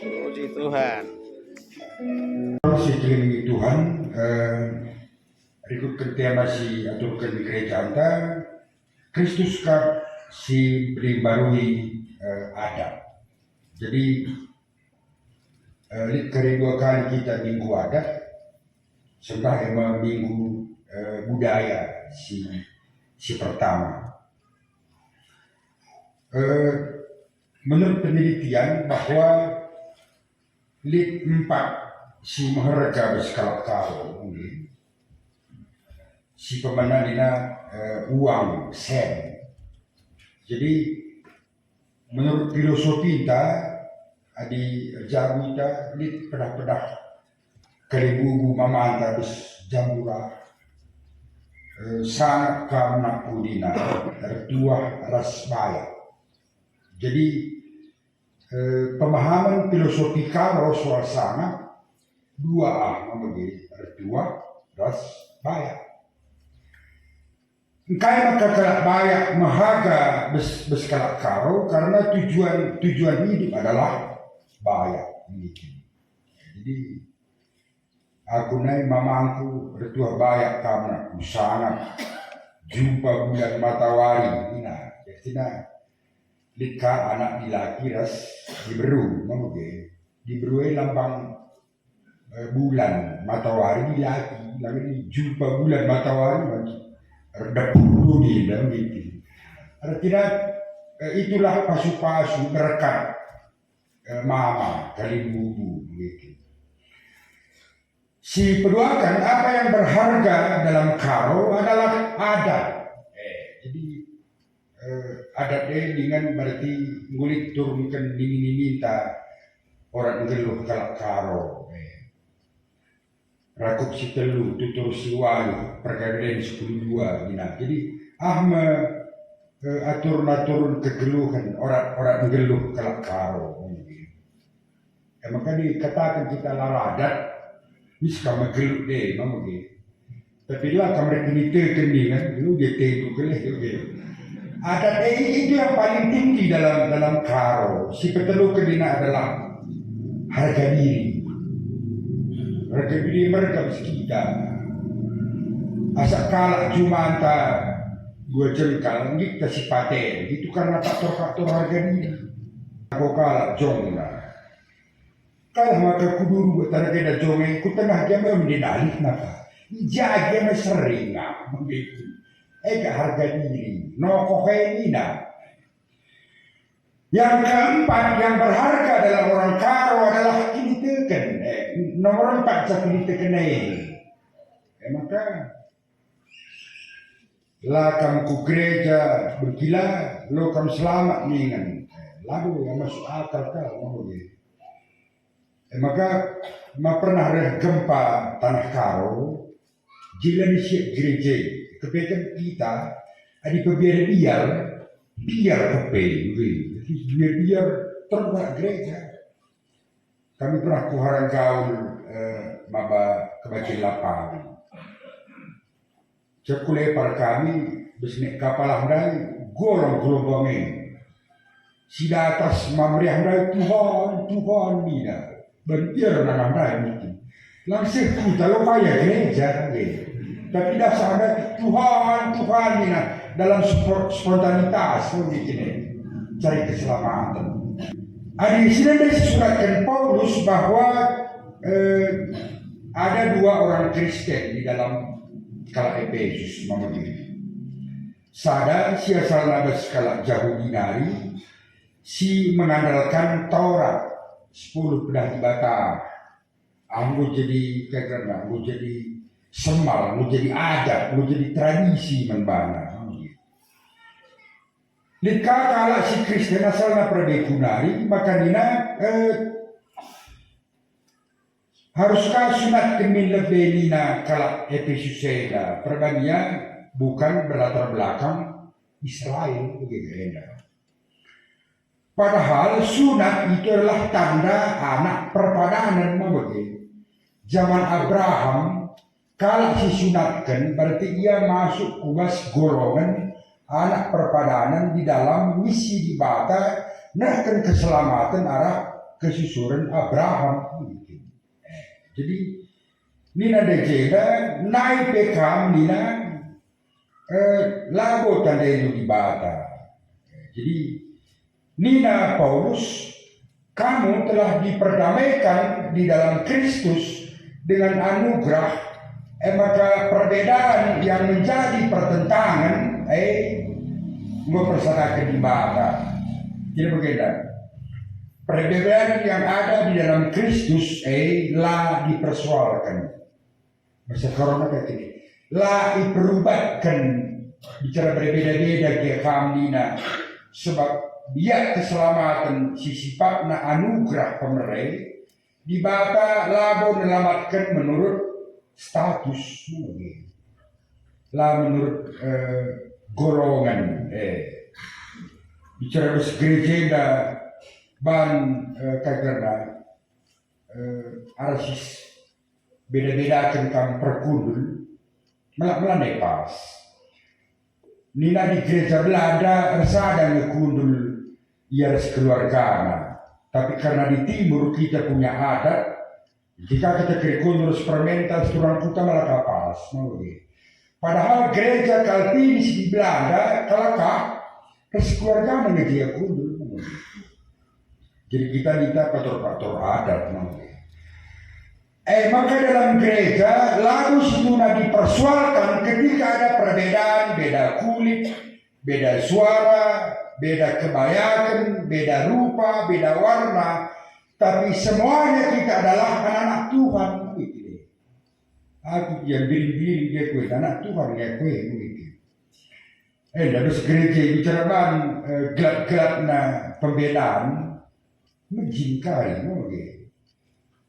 Puji Tuhan. Sejauh Tuhan, berikut kita masih aturkan di gereja anta, Kristus kah si pribarui ada. Jadi kedua kali kita minggu adat, sembah emang minggu budaya si pertama. Menurut penelitian bahwa lit 4 si maharaja berskala kau si pemenangnya uang sen. Jadi menurut filosofi kita adi jamu kita lit pedah-pedah keribu mamanta bis jambura sangat karena udina tertua rasbaya. Jadi pemahaman filosofi karo soal sana dua menjadi dua ras Kaya maka kalak bayak mahaga beskalak karo karena tujuan hidup adalah bayak. Jadi aku naik mamangku retua bayak karena sangat jumpa bulan matahari ina jadi lika anak dilaki ras diberu mangke diberu lambang bulan matahari dilaki lagi jumpa bulan matahari lagi redak budi dan gitu artinya itulah pasu-pasu merekat mama kali bubu gitu. Si peduakan apa yang berharga dalam karo adalah adat. Jadi adat dengan berarti ngulik turunkan dingin minta orang geluh kalak karo. Rakup si telu tutur si walu perkara 10-2 gina. Jadi atur-atur kegeluhan orang geluh kalak karo. Maka dikatakan kita laradat bisa mageluk deh, mama gitu. Tapi lah kamar kita kendingan, lu dia tengok kelih gitu. Adat itu yang paling tinggi dalam karo. Si petelu kendina adalah harga diri. Harga diri mereka kita. Asal kalah cuma antara gua jengkal, kita si paten. Itu karena faktor-faktor harga diri. Aku kalah jong lah. Kalau maka kuduru buat tanah kena jonge, ku tengah dia mendenali napa? Jaga mesering begitu. Harga diri, no kokainina. Yang keempat yang berharga dalam orang karo adalah kini teken. Nomor 4 saya kini teken maka lakam ku gereja bergila, lo kam selamat ningan. Lalu yang masuk akal kau begitu. Maka pernah ada gempa tanah karo, jila di gereja, kepekan kita, ada biar kepe, biar ternak gereja. Kami pernah kuharan gaul, maba kebaca lapang. Cekule par kami, besnek kapal handai, golong gelombangnya. Si atas mamriah handai Tuhan bina. Berbiar dengan anda ini, langsung kita lupa ya gereja, tapi dasar ada Tuhan ini dalam spontanitas begini, cari keselamatan. Ada di sini disuratkan Paulus bahwa ada 2 orang Kristen di dalam kala Efesus memang sadar si asal nabas kala Yahudi nari si mengandalkan Taurat 10 pedah dibata, anggo jadi karena anggo jadi semal, anggo jadi adat, anggo jadi tradisi membana. Lika kala si Kristen asalnya perbekunari, maka dina haruskah sunat kemin lebih nina kala Efesus seda, perbandingan bukan berlatar belakang Israel begitu. Padahal sunat itu adalah tanda anak perpadanan begitu. Zaman Abraham kalau disunatkan berarti ia masuk kubas golongan anak perpadanan di dalam misi di bata nahkan keselamatan arah kesusuran Abraham begitu. Jadi nina dejeda naik pekam nina lago tanda itu di bata. Jadi Nina Paulus, kamu telah diperdamaikan di dalam Kristus dengan anugerah, maka perbedaan yang menjadi pertentangan, mempersatukan di bata. Jadi begitu. Perbedaan yang ada di dalam Kristus, lah dipersoalkan. Masa corona kayak gini, lah diperubatkan, bicara berbeda-beda dia kamdina, sebab dia keselamatan si sifatna anugerah pemerintah dibata labo menyelamatkan menurut status lah menurut golongan bicara bus gereja ban kagana arsis beda-beda tentang perkudul melandai pas nina di gereja Belanda resada ngekundul ia keluarga. Tapi karena di timur kita punya adat, jika kita kekundul eksperimental turun kita malah kapas. Padahal gereja Calvinis di Belanda kalakah keluarga dia kundul. Jadi kita minta pator-pator adat. Maka dalam gereja lagu sudah dipersoalkan ketika ada perbedaan, beda kulit, beda suara, beda kebayakan, beda rupa, beda warna, tapi semuanya kita adalah anak-anak Tuhan. Aku yang biring-biring dia kue, anak Tuhan dia kue. Lalu gereja bicara gelap-gelap pembedaan, menjingkari.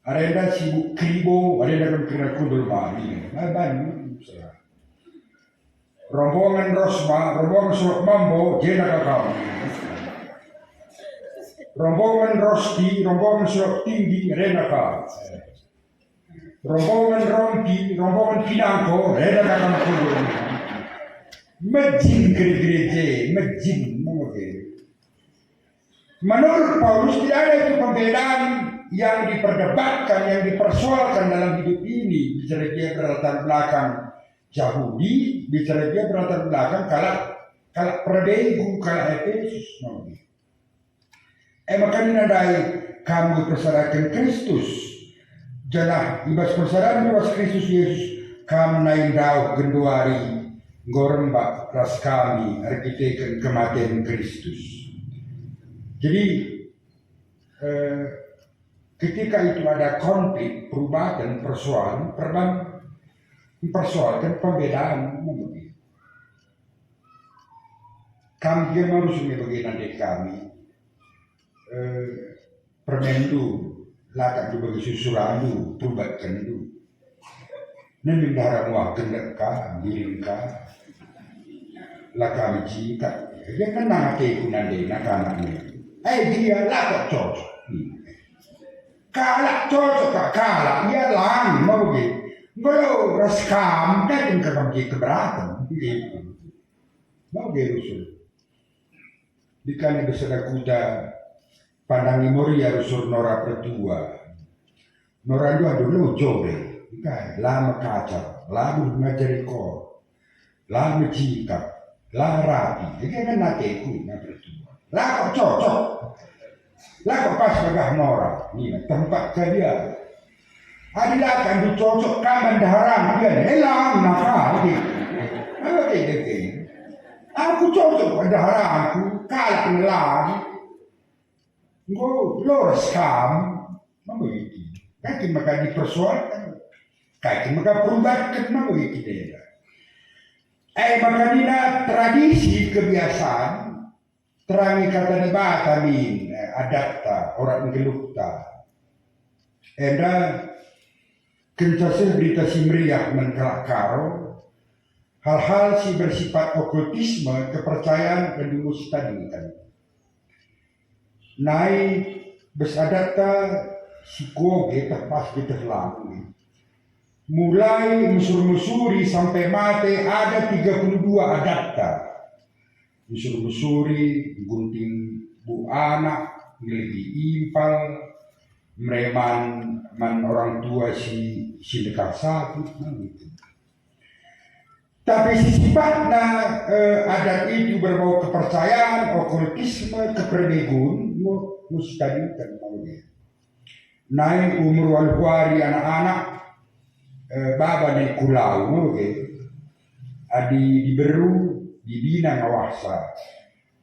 Ada yang sibuk kribo, ada yang kena kundul mani. Rombongan Rosma, rombongan Sulok Mambo, jena kakak. Rombongan Rosti, rombongan Sulok Tinggi, rena kakak. Rombongan Rompi, rombongan Pinangko, rena kakak kundul. Majin gereja, majin. Menurut Paulus tidak ada itu pembedaan yang diperdebatkan, yang dipersoalkan dalam hidup ini. Bicara dia berlatar belakang Yahudi, bicara dia berlatar belakang kalau perbegu, kalau Efesus. Makanya nadai kamu persarakan Kristus. Jangan ibas persarakan ibas Kristus Yesus. Kamu naik daun genduari gorembak ras kami arkiteken kematian Kristus. Jadi ketika itu ada konflik, perubahan, persoalan, mempersoalkan pembedaan. Kami harus menjadi nanti kami permendu, lakat juga susurandu, perubatkan itu. Nanti darah muak kendaka, giringka, lakami jika. Dia kan nanti kunande nakananya. Dia lakat cocok. Kalak cocok kalak ia lang mau gitu. Kalau raskam kan kakam keberatan gitu. Mau gitu. Dikani besar kuda pandangi mori harus nora pertua. Nora dua dulu jore. Kan lama kacau, lalu ngajari kor, lalu jika, lalu rapi. Ini kan nakeku na pertua. Lalu cocok. Lalu pas bagah nora. Ini tempat kalian. Adilah kan dicocok kaman daharan dia helang nakal gitu. Apa gitu? Aku cocok pada daharanku kalah ngelagi. Go lores kam, begitu. Kaki maka dipersoalkan, kaki maka perubahan begitu dia. Maka dina tradisi kebiasaan terangi kata di Batamin adapta orang gelukta. Kencasih berita si meriah menkelak karo hal-hal si bersifat okultisme kepercayaan dan dumus tadi kan naik besadata si koge terpas kita lalu mulai musur-musuri sampai mati ada 32 adapta musur-musuri gunting bu anak ngeligi impal mereman orang tua si dekat satu gitu. Tapi sifatnya adat itu berbau kepercayaan, okultisme, keperbegun, mustahil kan maunya. Naik umur walhuari anak-anak, baba naik kulau, adi diberu, dibina ngawasa,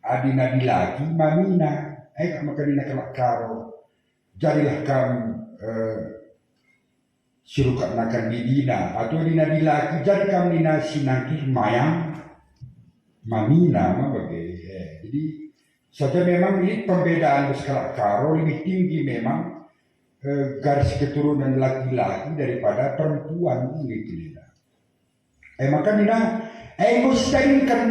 adi nabi lagi, mamina, makanya kelak karo. Jadilah kamu sirukat nakan dibina atau dina dilaki jadi kamu dina sinangki mayang mamina jadi saja memang ini perbedaan berskala karo lebih tinggi memang garis keturunan laki-laki daripada perempuan gitu. Maka dina mustahil kan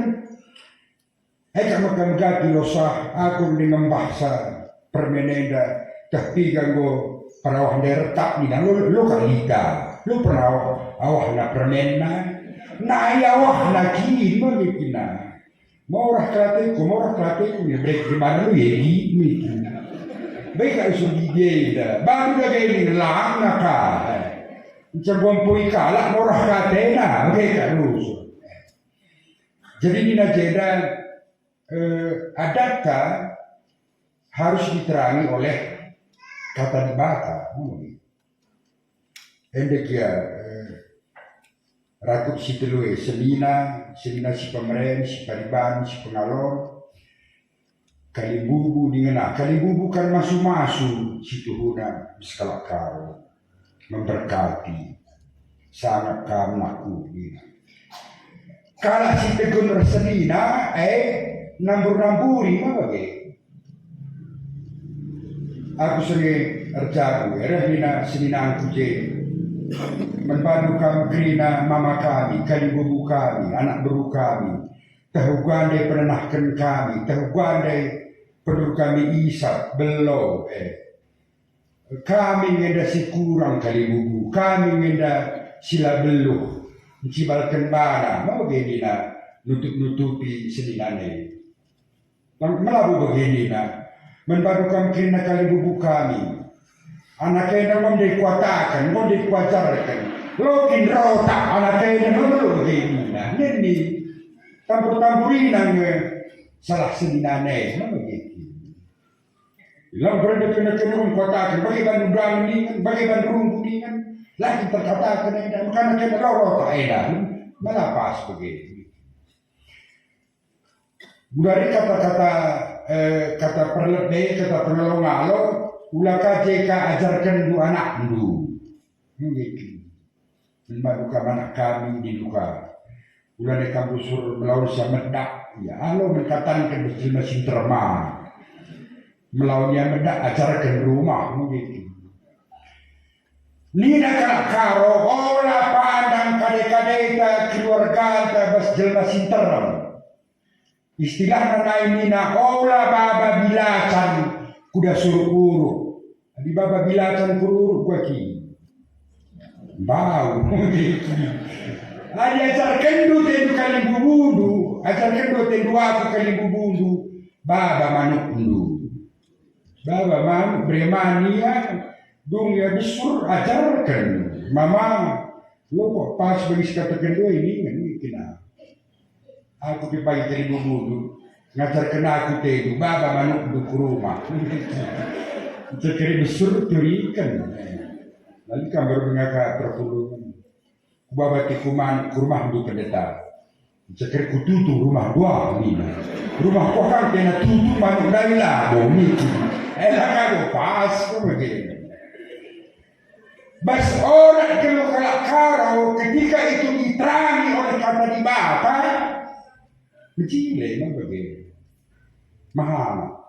kamu kan gati losah aku dengan bahasa permeneda tapi ganggu perawah dertak ni lo kalita lo perawah awah na permena na awah na kini magikina Morah kelate ni break di mana lu ya di baik kalau sudah dia baru dah gini lang nakal macam poin kalah morah kelate na baik kalau jadi ni nak jeda adatkah harus diterangi oleh kata di bata endek ya rakut si telue selina si pemerintah si pariban si pengalor kalibubu dengan kalibubu kan masuk si Tuhuna skala karo memberkati sangat kamaku ini kalau si tegun selina namburi apa aku sering erjagu erehina selina aku membantu kami kerina mama kami, kalibubu kami, anak beru kami, tahu gandai penenahkan kami, tahu gandai perlu kami isap, belum kami ngenda si kurang kalibubu, kami ngenda sila beluh, mencibalkan bana, mau begini na, nutupi selinane, melabu begini na, membantu kami kerina kalibubu kami. Anaknya memang dikuatakan, mau dikuajarkan. Lokin rota, anaknya memang begini. Nah, ini tampur-tampurin yang salah selinane, memang begitu. Bilang berada kena kuatakan, bagi bandung ini, bagi bandung ini kan, lagi terkatakan ini, makanya kena rota ini, malah pas begitu. Dari kata perlebih, kata pengelong-along, ulah kaje ka ajarkan dua anak dulu, begitu. Membantu anak kami di duka. Ulah di kampusur melawan medak, ya alo berkatakan ke mesin terma. Melawannya medak ajarkan rumah, begitu. Nina kena karo, olah pandang kade-kade ta keluarga ta bas jelma sinteram. Istilah nanai nina olah baba bilacan kuda suruh di baba bilacan kurur kuaki bau ajarkan du tendu kali bubundu ajarkan du tendu aku kali bubundu baba manuk du baba manuk bremania dung ya bisur ajarkan mama lo kok pas bagi katakan dua ini kena aku dipagi kali bubundu ngajarkan aku tendu baba manuk du ke rumah Sekali besar turikan, lalu kamar mengaka perpuluhan. Kubabati kuman rumah du pendeta. Sekali kututu rumah dua ni. Rumah kau kan kena tutu manuk dailah bumi. Elah kau pas kau begini. Bas orang kalau karo ketika itu diterangi oleh kata di bata, kecil memang begini. Mahal.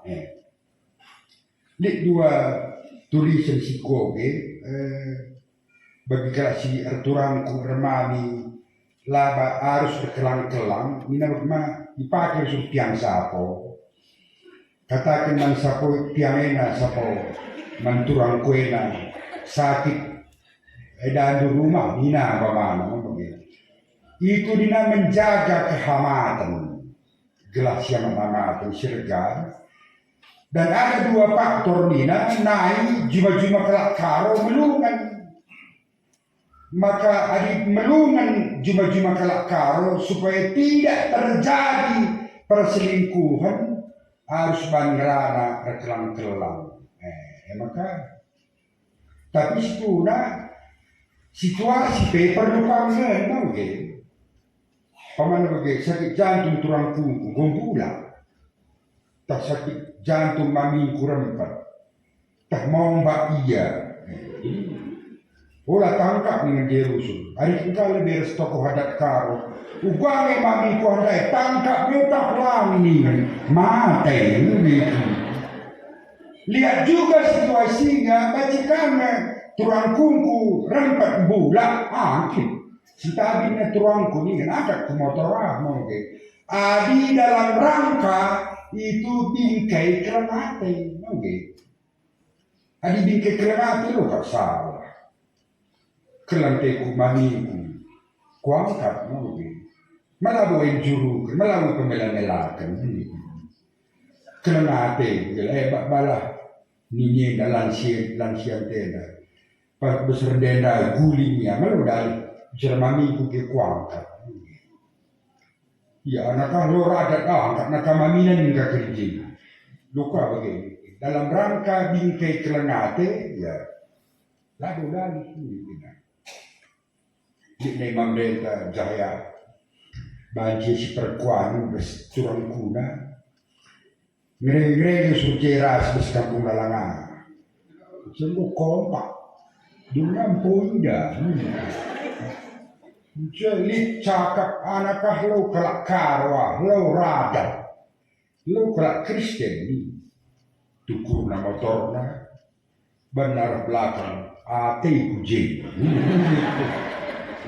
Lihat dua tulisan si koge bagi si aturan remami laba harus berkelang-kelang minat mah dipakai untuk tiang sapo katakan man sapo tiang ena sapo manturang kuena sakit edan di rumah dina bagaimana begitu itu dina menjaga kehamatan gelas yang mengamatan sirga. Dan ada dua faktor nina naik juma-juma kelak karo melungan. Maka adik melungan juma-juma kelak karo supaya tidak terjadi perselingkuhan harus bangrana kelang-kelang. Maka tapi setelah situasi perlu panggil mungkin. Paman bagi sakit jantung turang kuku gombulan. Tak sakit jantung mami kurempat. Tak mau mbak iya. Olah tangkap dengan dia rusuh. Hari kita lebih toko hadat karo. Ugangi mami ku handai tangkap tak lang ni. Mati ini. Lihat juga situasinya. Majikan turang kungku rempat bulan angkit. Sitabinnya turang kuning ada ke motor mungkin. Adi dalam rangka itu bingkai kelemate, okay. Adi bingkai kelemate lo tak salah. Kelantai ku maniku, kuangkat, okay. Malabo yung juru, malabo pamela-melakan. Kelengate, bala ninye na lansian tenda. Pas besar denda gulingnya, malu dari Jermani kuke kuangkat. Ya, anak lo radat angkat, nak maminan hingga kerja. Luka begini. Dalam rangka bingkai kelengate, ya, lalu dari ini. Ini mamreta jaya, banjir si perkuan, turun kuna. Ngeri-ngeri suceras bes kampung lalangan. Semua kompak. Dengan ponda. Jadi cakap anakah lo kelak karwa, lo radat. Lo kelak Kristen ni. Tukur na motor na. Benar belakang. Ate puji.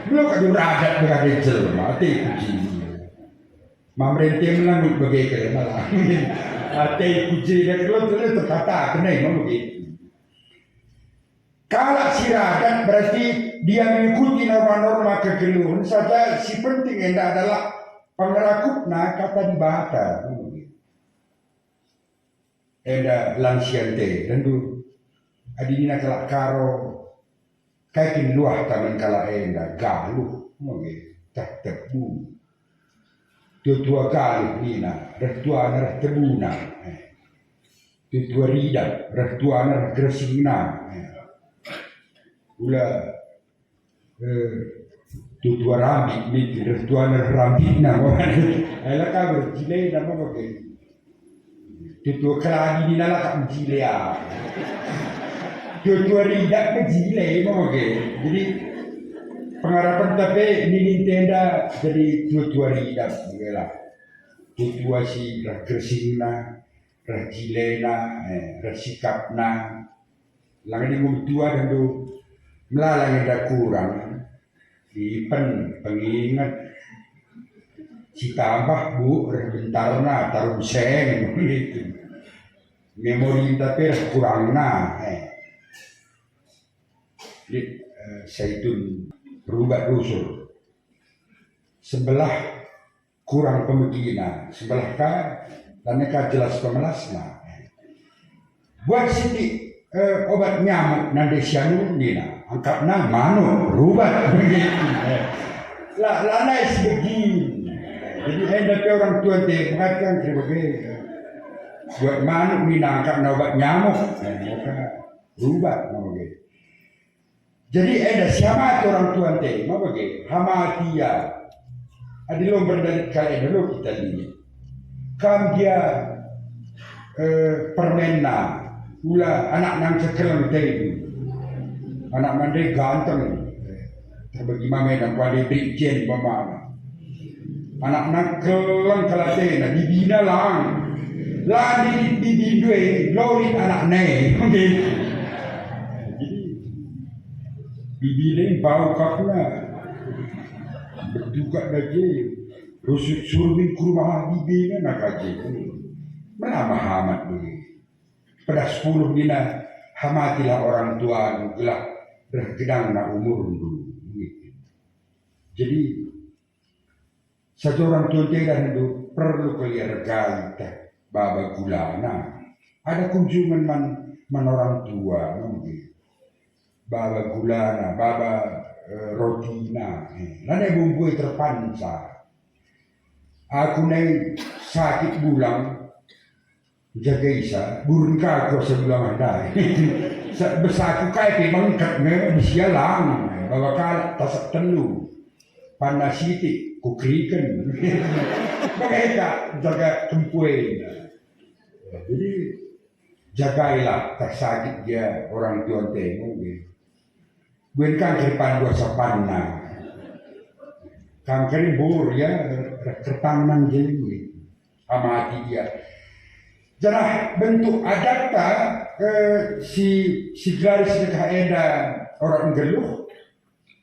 Lo kadu radat berada jelma. Ate puji. Mamrente melangut bagai malah. Ate puji dan lo terkata kenai mau begitu. Kalau si radat berarti dia mengikuti norma-norma kegeluhan saja. Si penting enda adalah pengerakutna kata dibata. Enda lansiante dan tu adina kelak karo kaikin luah taman kala enda galuh tak tebu. Dua kali nina retua nar tebuna. Dua rida retua nar gresingna. Ula dua rambit ni dua rambit na ala ka berjile nama bagai dua keladi ni nala ka jile ya dua ridak berjile mau bagai jadi pengharapan tapi ni Nintendo jadi dua ridak begala dua si gresingna rajilena rasikapna langit dua dan tu melalang ada kurang di pengingat si tambah bu bentarna taruh seng gitu memori tapi kurang jadi saitun berubah rusul sebelah kurang pemikiran sebelah dan mereka jelas pemelasna buat siti obat nyamuk nande sianu nina angkat nang manu rubat begitu lana sebegini jadi hendak orang tua teh mengatakan sebagai buat manu nina angkat obat nyamuk maka rubat begitu jadi ada siapa orang tua teh mau begitu hamatia adilom berdalit kali dulu kita lihat kam dia permena ula anak nang sekelang tadi anak mandai ganteng terbagi mame dan pada brigjen pemana anak nang kelang kelatena dibina lang di due lori anak ne jadi bibile bau kapna berduka lagi rusuk suruhin kurma bibile nak aja mana Muhammad begini pada 10 dina hamatilah orang tua gelap bergedang na umur dulu. Jadi satu orang tua dan itu perlu keliargai baba gulana. Ada kunjungan man orang tua mungkin. Baba gulana, baba rotina. Nada bumbu terpanca. Aku naik sakit bulang jaga isa burun kaku sebelah mandai besaku kai pemangkat ne bisialang bawa kala tasak telu panasiti kukriken mereka jaga tempue jadi jagailah tak sakit dia orang tua temu buen kanker pandua sapanna kanker bur ya kertangan jadi amati dia. Jadi bentuk adakta si garis dekat eda orang geluh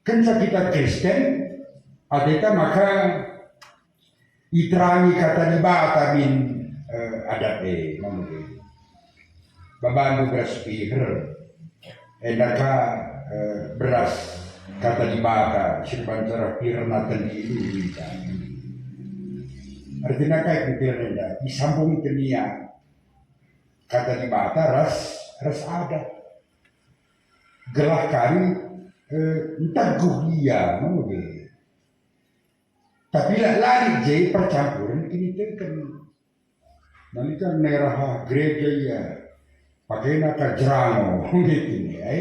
kenca kita Kristen adakah maka iterangi kata di bata min adat mungkin babandu beras pihir edaka beras kata di bata sirban cara pihir natan ini Artinya kayak gitu disambung ke nia kata di bata ras ada gelah kari entah guhia mungkin tapi lari jadi percampuran ini kan nanti kan merah gereja ya pakai naka jeramo gitu ya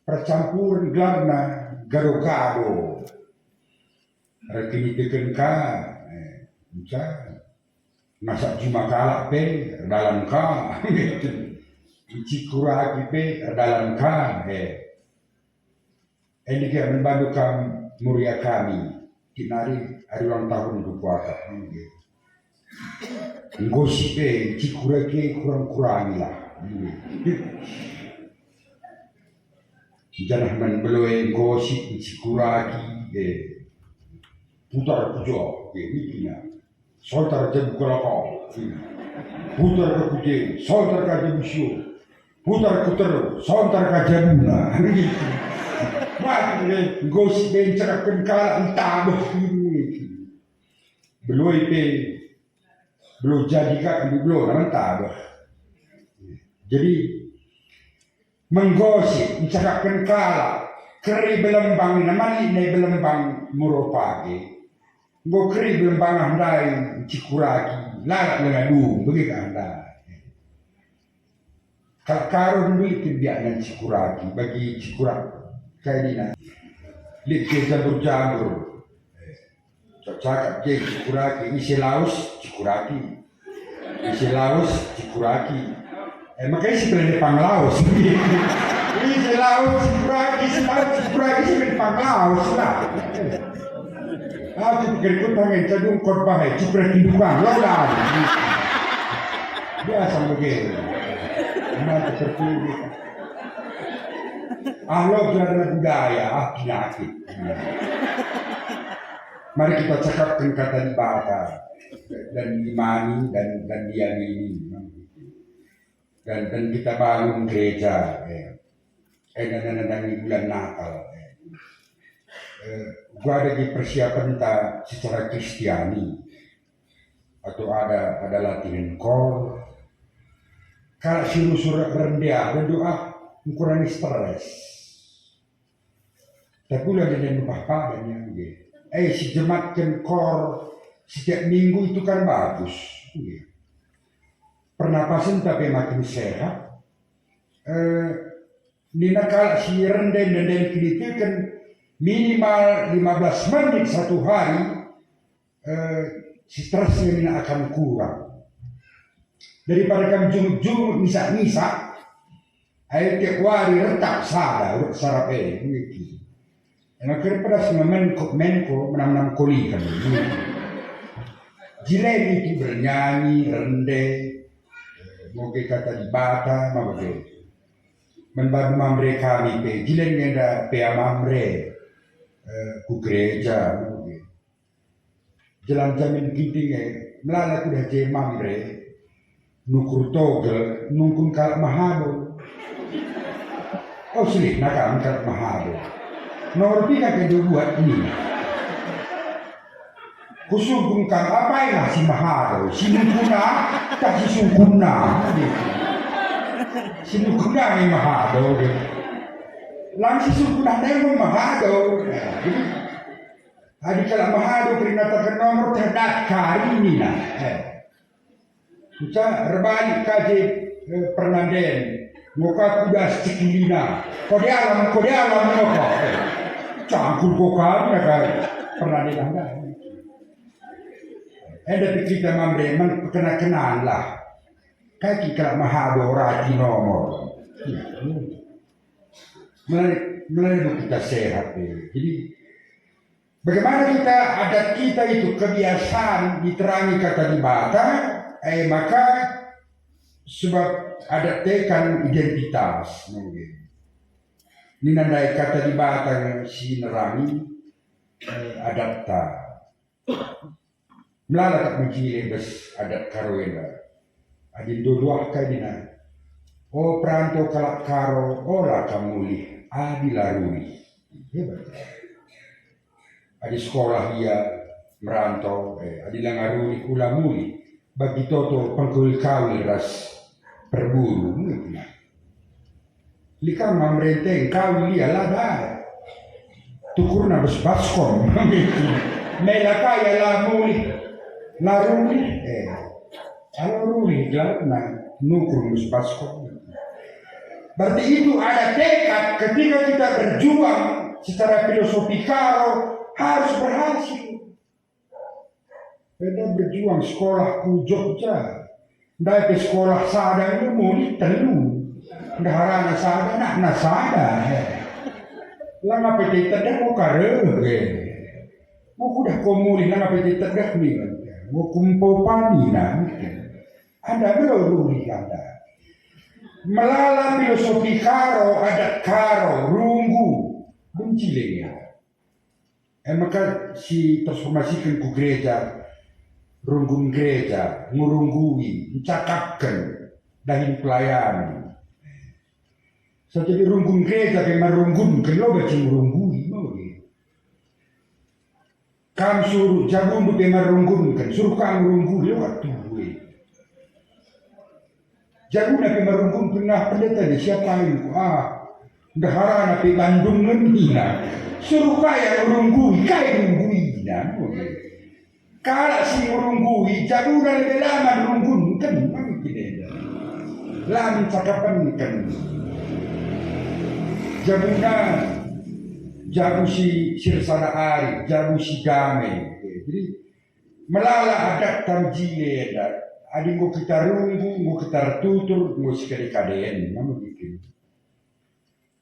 percampuran gelarna gado-gado rekini tekan ka bisa masak cuma kalak pe dalam ka gitu cikuragi pe dalam ka ini dia membantu muria kami kinari hari ulang tahun berpuasa gitu ngosip pe cikuragi kurang-kurangi lah jangan menbeloe gosip cikuragi putar pujo begini soltar jabu kelapa, putar ke kuje, soltar ke jabu sio, putar kuter, soltar ke jabuna. Mak ni gosip bencak kenkala entah begini. Belum jadi kan belum entah. Jadi menggosip mencakap kenkala keri belembang namanya ini belembang muropagi. Ngo keri belembang handai cikuragi lalat lengadung begitu anda. Kalau karo dulu kebiasaan cikuragi bagi cikuragi kayak ini nah. Lihat jamur-jamur. Cocak je cikuragi isi laus cikuragi. Isi laus cikuragi. Makanya si belum panglaus. Isi laus cikuragi, isi laus cikuragi si belum panglaus lah. Aku pikir tangan cadung korban cukre tindukan lola. Biasa begitu. Mana seperti ini. Lo adalah budaya aki-aki. Mari kita cakapkan kata di bata dan imani dan diamini. Dan kita bangun gereja. Dan bulan Natal. Gua ada di persiapan secara Kristiani atau ada latihan kor kalau suruh rendah berdoa mengurangi stres tapi udah dengan bapak dan yang si jemaatkan kor setiap minggu itu kan bagus pernapasan tapi makin sehat nina kalau si rendah dan itu kan minimal 15 menit satu hari stresnya akan kurang daripada kamu jumut-jumut misa ayo tiap hari retak sada sarape begitu yang akhirnya pada semua menko menang-menang koli kan jilai itu bernyanyi rendeh mau kata di bata mau membantu mamre kami pe jilai ngenda pe amamre ku gereja jalan jamin ginting melala kuda je mamre nukur togel nungkun kalak mahado sulit nakam kalak mahado nomor 3 kedua ini kusungkun kal apa yang si mahado si nungkuna tak si sungkuna si nungkuna yang mahado langsung sungkuna nemo mahado adik kalau mahado peringatan nomor terhadap kari ini nah kita rebalik kaji pernanden muka kuda sekilina kode alam muka cangkul kokal mereka pernanden anda ada kita memberi kenal lah kaki kalau mahado rati nomor melalui kita sehat jadi bagaimana adat kita itu kebiasaan diterangi kata di bata maka sebab adat tekan identitas mungkin ini nandai kata di bata si nerangi adapta melala tak menciri bes adat karwela adin dua kali peranto kalak karo ora kamuli adilaruri hebat di sekolah dia merantau adilang aruni ulamuli bagi toto pangkul kawil ras perburu mungkin likang mamrenteng kawil dia lada tukur na baskom melakaya lamuli laruni aluruni gelar na nukur baskom. Berarti itu ada tekad ketika kita berjuang secara filosofi karo harus berhasil. Kita berjuang sekolah ku Jogja, dari sekolah sada itu murid telu, daharana sada nak sada. Lama peti terdak mau kare, mau kudah komuli lama peti terdak ni, mau kumpul pani nak. Ada belum ada. Melala filosofi karo, adat karo, runggu, buncilenya. Maka si transformasikan ku gereja, runggun gereja, ngurunggui, mencakapkan dahin pelayan. So jadi runggun gereja kayak merunggunkan, lo baca ngurunggui, mau gitu. Kamu suruh jagung kayak merunggunkan, suruh kamu ngurunggui, lo gak tuh. Jagung nabi merunggun pernah pendeta di siapa itu? Dahara nabi Bandung ngemina. Suruh kaya merunggui, kaya merunggui. Kalau si merunggui, jagung dan lebih lama merunggun kan, tidak. Lama cakapan kan. Jagung si sirsana ari, jagung si damai. Jadi melala adat tamjile adat. Adi mau kita runggu, mau kita tutur, mau sekali kaden, nama bikin.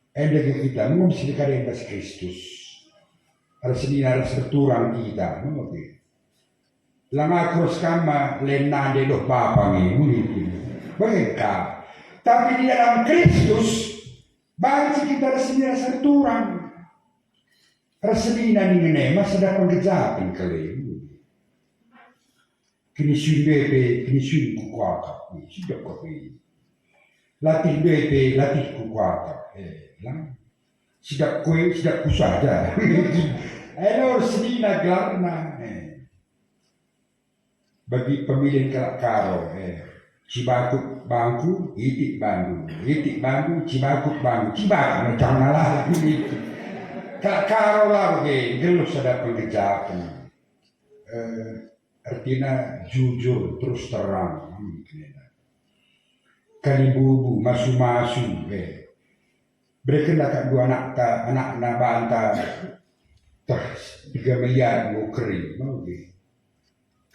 Kita mau sekali kaden das Kristus. Harus sedinar serturang kita, nama bikin. Lama cross kama lena de doh papa ni, mungkin. Bagaimana? Tapi di dalam Kristus, bangsa kita harus sedinar serturang. Resedinar ini masa ada pengejapan kalian. Kini sudah kukuaka, sudah kopi. Latih bebe, latih kukuaka. Sudah kue, sudah kusaja. Harus sedina gelarna. Bagi pemilih karo, Cibakut bangku, itik bangku, Cibakut bangku, Cibakut macam lah. Karo lah, gelus ada pengejapan. Artinya jujur terus terang, kalibubu masu-masu, berkendak dua anak bantah, 3 miliar mau kering, mau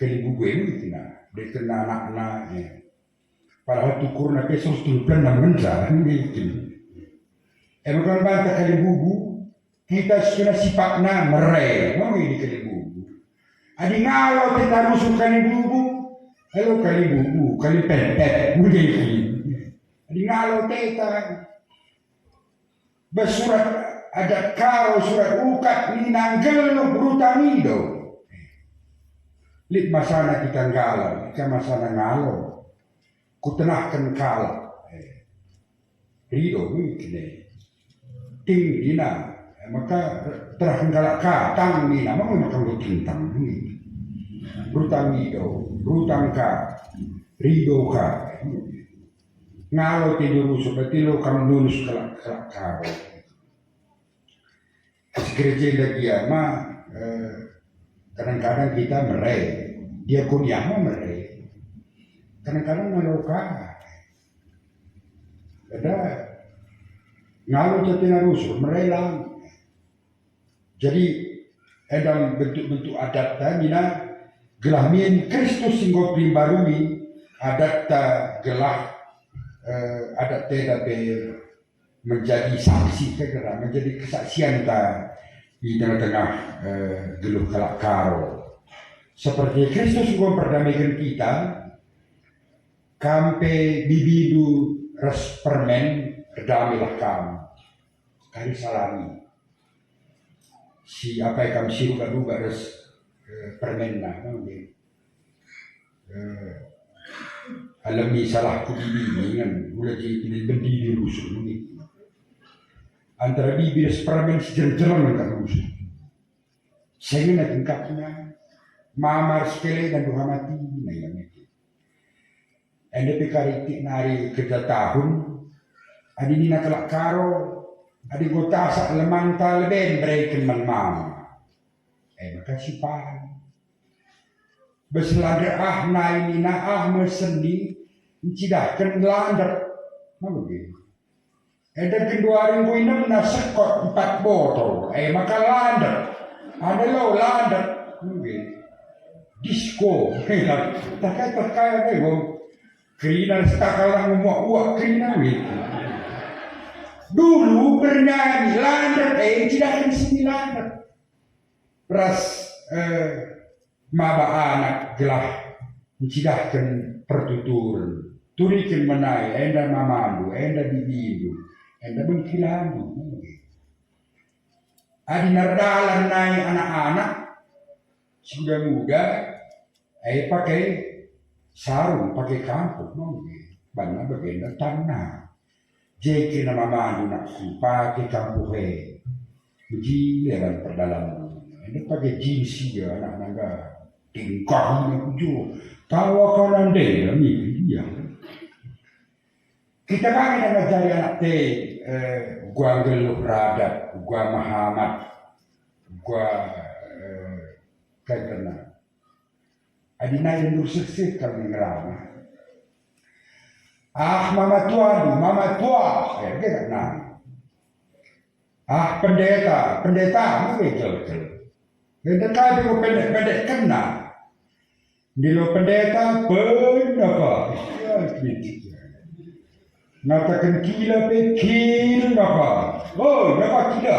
kalibubu ini kena, berkena anak, padahal tukur nak pesos tu plan nak mencar, gitu. Bukan bantah kalibubu, kita sudah sifatnya merai, mau ini kalibubu. Adi ngalo kita rusuk kalibubu, halo kalibubu, kali pempet, begini. Adi ngalo kita bersurat ada karo surat ukat ninanggel brutamido. Lit masana kita ngalo, kita masana ngalo, kutenahkan kala. Rido begini, tingdina. Maka terang galak tang ni nama makan tintang ni brutang ido brutang ka rido ka ngalo tidur seperti lo kamu lulus kelak karo gereja lagi kadang-kadang kita merai dia kuliah merai kadang-kadang ngaloka ada ngalo tetina rusuh merai lang. Jadi dalam bentuk-bentuk adat mina gelah mien Kristus singgo primbarui adat gelah adat tapi menjadi saksi segera menjadi kesaksian di tengah-tengah geluh kelak karo. Seperti Kristus singgo perdamaikan kita kampe bibidu res permen berdamailah kamu kali salami. Si apa yang kami siru kan juga harus permen lah, alami salah kubili kan, boleh jadi berdiri rusuk ni. Antara bibir permen sejalan-jalan kan rusuk. Saya nak tingkatnya, mamar sekali dan duha mati na yang itu. Ende pikaritik nari kerja tahun, adi nina kelak karo, adi gota sak lemang talben berikan mama. Makasih pak. Beselada nai nina mesendi, cidahkan landar, mana begitu. Ada kedua 2006 na sekot 4 botol, maka landar, ada lo landar, mungkin. Disco, takai deh bang, kriminal setakalah ngomong uak kriminal itu. Dulu bernyanyi landar, tidak ada sini landar. Ras maba anak gelah mencidahkan pertuturan, turikan menai, enda mamandu, enda bibindu, enda bengkilandu. Adi nardalan naik anak-anak sudah muda, pakai sarung, pakai kampung, bana bagian tanah. Jadi nama mandu nak pakai kampung begini lewan perdalam. Ini pakai jeans dia anak-anak tingkah ni kuju. Tahu kawan dia ni dia. Kita kan nak cari anak gua Geluh Radat, gua Muhammad, gua kagana. Adi na yang sukses kami ngerama. Mama tua, kita nak. Pendeta, betul. Pendeta itu pendek kena. Di lo pendeta apa? Ngatakan kila kil apa? Oh, apa kila?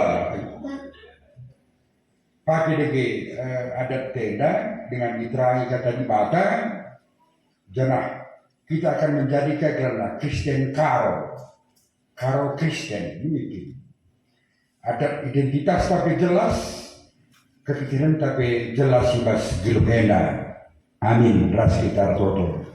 Pakai lagi adat tenda dengan diterangi kata di batang, jangan kita akan menjadikan karena Kristen karo Kristen begitu. Adat identitas tapi jelas, kepikiran tapi jelas ibas gelupena. Amin. Ras kita toto.